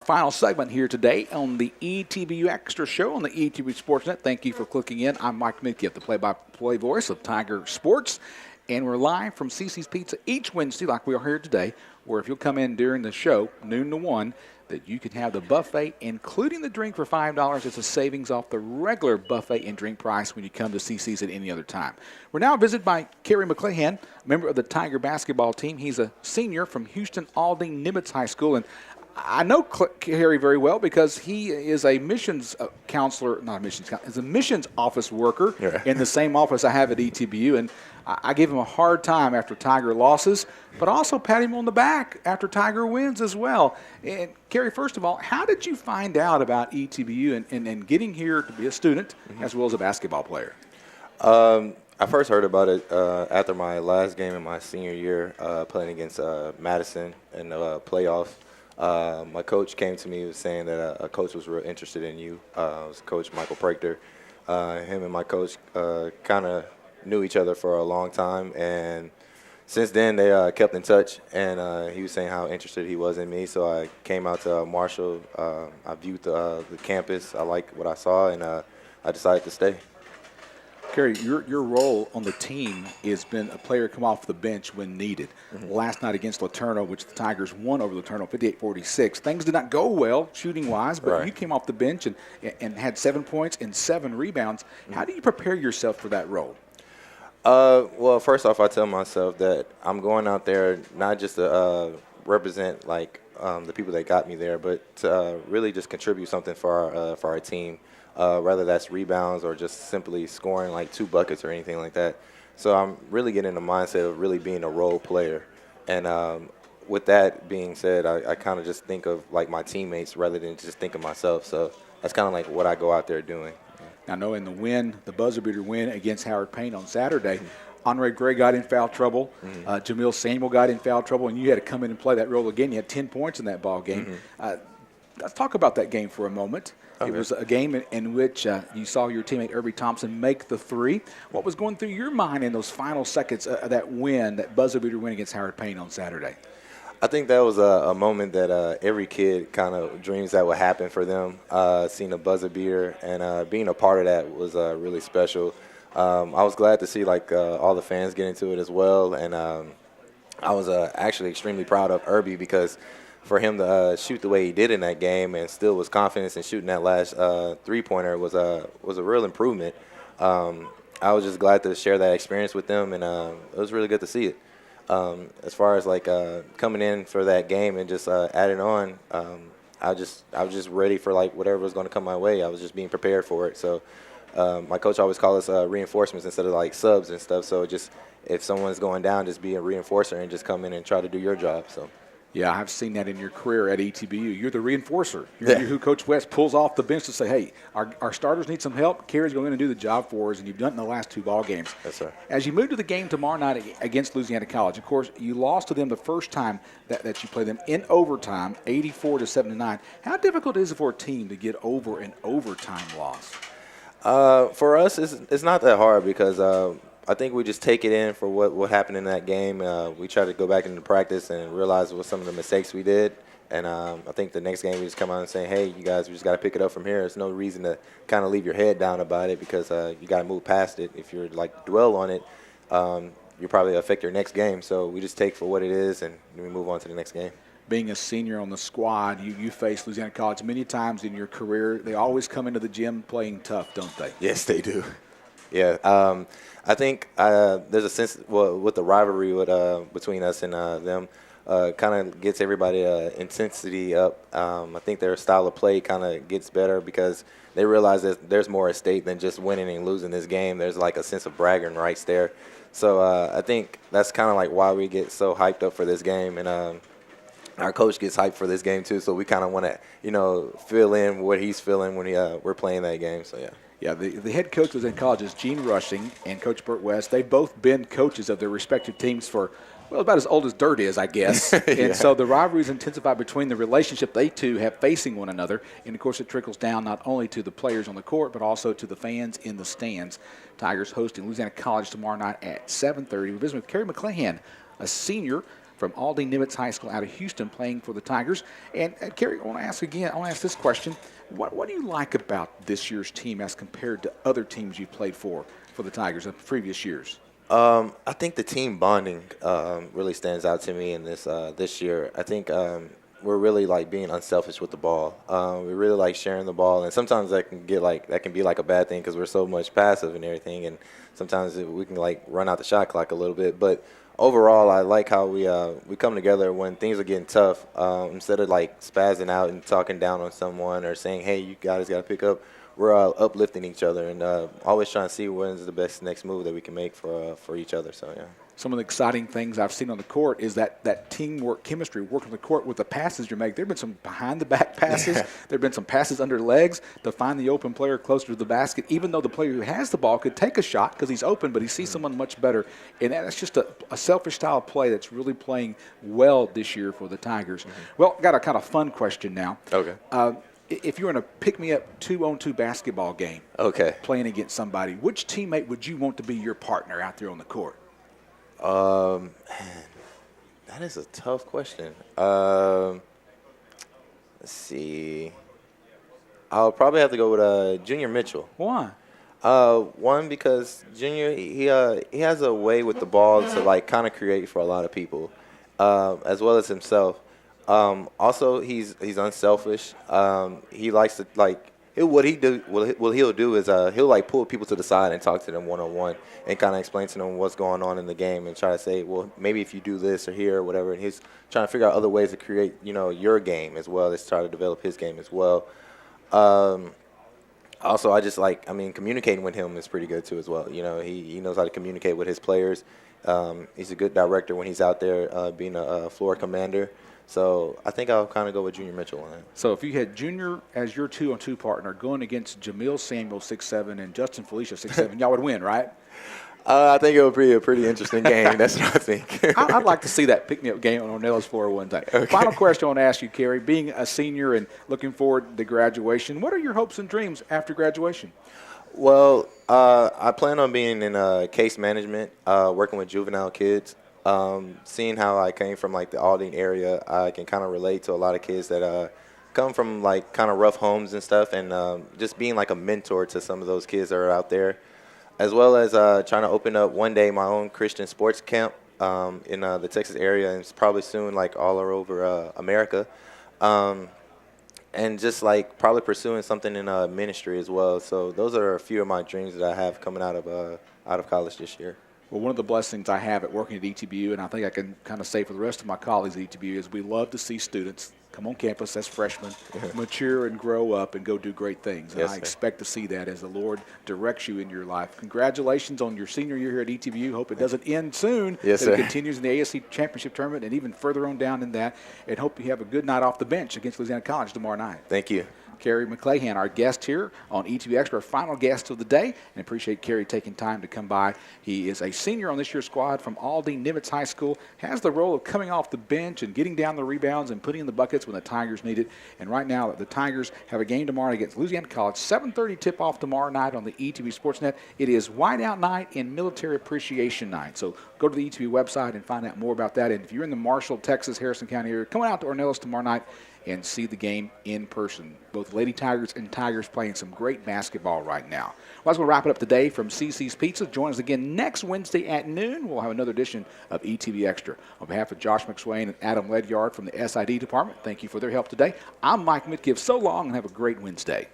final segment here today on the ETBU Extra Show on the ETBU Sportsnet. Thank you for clicking in. I'm Mike Midkiff, the play-by-play voice of Tiger Sports, and we're live from CC's Pizza each Wednesday like we are here today, where if you'll come in during the show, noon to 1, that you can have the buffet, including the drink, for $5. It's a savings off the regular buffet and drink price when you come to CC's at any other time. We're now visited by Kerry McClahan, member of the Tiger basketball team. He's a senior from Houston Aldine Nimitz High School, and I know Kerry very well because he is a missions counselor, not a missions counselor, he's a missions office worker in the same office I have at ETBU, and I give him a hard time after Tiger losses, but also pat him on the back after Tiger wins as well. And Kerry, first of all, how did you find out about ETBU and getting here to be a student as well as a basketball player? I first heard about it after my last game in my senior year, playing against Madison in the playoffs. My coach came to me and was saying that a coach was real interested in you. It was Coach Michael Prechter. Him and my coach kind of knew each other for a long time, and since then they kept in touch, and he was saying how interested he was in me. So I came out to Marshall. I viewed the campus. I liked what I saw, and I decided to stay. Kerry, your role on the team has been a player come off the bench when needed. Last night against LeTourneau, which the Tigers won over LeTourneau 58-46. Things did not go well shooting-wise, but you came off the bench and had 7 points and 7 rebounds. How do you prepare yourself for that role? Well, first off, I tell myself that I'm going out there not just to represent the people that got me there, but to really just contribute something for our team. Whether that's rebounds or just simply scoring like 2 buckets or anything like that. So I'm really getting in the mindset of really being a role player. And with that being said, I kind of just think of like my teammates rather than just think of myself. So that's kind of like what I go out there doing. I know in the buzzer beater win against Howard Payne on Saturday, Andre Gray got in foul trouble. Jamil Samuel got in foul trouble, and you had to come in and play that role again. You had 10 points in that ball game. Let's talk about that game for a moment. Okay. It was a game in which you saw your teammate Irby Thompson make the 3. What was going through your mind in those final seconds of that win, that buzzer beater win against Howard Payne on Saturday? I think that was a moment that every kid kind of dreams that would happen for them. Seeing a buzzer beater and being a part of that was really special. I was glad to see all the fans get into it as well, and I was actually extremely proud of Irby because for him to shoot the way he did in that game and still was confident in shooting that last three-pointer was a real improvement. I was just glad to share that experience with them, and it was really good to see it. As far as coming in for that game and just adding on, I was just ready for whatever was going to come my way. I was just being prepared for it. So my coach always calls us reinforcements instead of subs and stuff. So just if someone's going down, just be a reinforcer and just come in and try to do your job. So. Yeah, I've seen that in your career at ETBU. You're the reinforcer. You're who Coach West pulls off the bench to say, hey, our starters need some help. Kerry's going to do the job for us, and you've done it in the last 2 ball games. Yes, sir. As you move to the game tomorrow night against Louisiana College, of course, you lost to them the first time that you played them in overtime, 84-79. How difficult is it for a team to get over an overtime loss? For us, it's not that hard because I think we just take it in for what happened in that game. We try to go back into practice and realize what some of the mistakes we did. And I think the next game we just come out and say, hey, you guys, we just got to pick it up from here. There's no reason to kind of leave your head down about it because you got to move past it. If you're dwell on it, you probably affect your next game. So we just take for what it is and then we move on to the next game. Being a senior on the squad, you faced Louisiana College many times in your career. They always come into the gym playing tough, don't they? Yes, they do. Yeah. I think there's a sense with the rivalry between us and them kind of gets everybody intensity up. I think their style of play kind of gets better because they realize that there's more at stake than just winning and losing this game. There's a sense of bragging rights there. So I think that's kind of why we get so hyped up for this game. And our coach gets hyped for this game too. So we kind of want to, fill in what he's feeling when we're playing that game. So, yeah. Yeah, the head coach was in college is Gene Rushing and Coach Burt West. They've both been coaches of their respective teams for, about as old as dirt is, I guess. And so the rivalries intensify between the relationship they two have facing one another. And, of course, it trickles down not only to the players on the court but also to the fans in the stands. Tigers hosting Louisiana College tomorrow night at 7:30. We're visiting with Kerry McClahan, a senior from Aldine Nimitz High School out of Houston playing for the Tigers. And Kerry, I want to ask this question. What do you like about this year's team as compared to other teams you've played for the Tigers in previous years? I think the team bonding really stands out to me in this year. I think we're really like being unselfish with the ball. We really like sharing the ball, and sometimes that can be like a bad thing because we're so much passive and everything, and sometimes we can like run out the shot clock a little bit. But overall, I like how we come together when things are getting tough. Instead of like spazzing out and talking down on someone or saying, "Hey, you guys got to pick up." We're uplifting each other and always trying to see when's the best next move that we can make for each other. So, yeah. Some of the exciting things I've seen on the court is that teamwork chemistry, working the court with the passes you make. There have been some behind-the-back passes. There have been some passes under legs to find the open player closer to the basket, even though the player who has the ball could take a shot because he's open, but he sees someone much better. And that's just a selfish style of play that's really playing well this year for the Tigers. Well, got a kind of fun question now. Okay. If you're in a pick-me-up 2-on-2 basketball game, playing against somebody, which teammate would you want to be your partner out there on the court? Man, that is a tough question. Let's see. I'll probably have to go with Junior Mitchell. Why? One, because Junior he has a way with the ball to like kind of create for a lot of people, as well as himself. Also, he's unselfish. He likes to like he'll do is he'll like pull people to the side and talk to them one-on-one and kind of explain to them what's going on in the game and try to say, well, maybe if you do this or here or whatever. And he's trying to figure out other ways to create your game as well as try to develop his game as well. Also, communicating with him is pretty good too as well. He knows how to communicate with his players. He's a good director when he's out there being a floor commander. So I think I'll kind of go with Junior Mitchell on it. So if you had Junior as your 2-on-2 partner going against Jamil Samuel, 6'7", and Justin Felicia, 6'7", y'all would win, right? I think it would be a pretty interesting game. That's what I think. I'd like to see that pick-me-up game on Ornella's floor one day. Okay. Final question I want to ask you, Kerry. Being a senior and looking forward to graduation, what are your hopes and dreams after graduation? Well, I plan on being in case management, working with juvenile kids. Seeing how I came from like the Aldine area, I can kind of relate to a lot of kids that come from like kind of rough homes and stuff, and just being like a mentor to some of those kids that are out there, as well as trying to open up one day my own Christian sports camp in the Texas area, and it's probably soon like all over America, and just like probably pursuing something in ministry as well. So those are a few of my dreams that I have coming out of college this year. Well, one of the blessings I have at working at ETBU, and I think I can kind of say for the rest of my colleagues at ETBU, is we love to see students come on campus as freshmen, mature and grow up and go do great things. And yes, I sir. expect to see that as the Lord directs you in your life. Congratulations on your senior year here at ETBU. Hope it doesn't end soon. Yes, that sir. It continues in the ASC Championship Tournament and even further on down in that. And hope you have a good night off the bench against Louisiana College tomorrow night. Thank you. Kerry McClahan, our guest here on ETBU Extra, our final guest of the day, and appreciate Kerry taking time to come by. He is a senior on this year's squad from Aldine Nimitz High School, has the role of coming off the bench and getting down the rebounds and putting in the buckets when the Tigers need it. And right now, the Tigers have a game tomorrow against Louisiana College, 7:30 tip-off tomorrow night on the ETBU Sportsnet. It is Whiteout Night and Military Appreciation Night. So go to the ETBU website and find out more about that. And if you're in the Marshall, Texas, Harrison County area, come out to Ornelas tomorrow night and see the game in person. Both Lady Tigers and Tigers playing some great basketball right now. Well, that's going to wrap it up today from CC's Pizza. Join us again next Wednesday at noon. We'll have another edition of ETV Extra. On behalf of Josh McSwain and Adam Ledyard from the SID department, thank you for their help today. I'm Mike Mitkiff. So long and have a great Wednesday.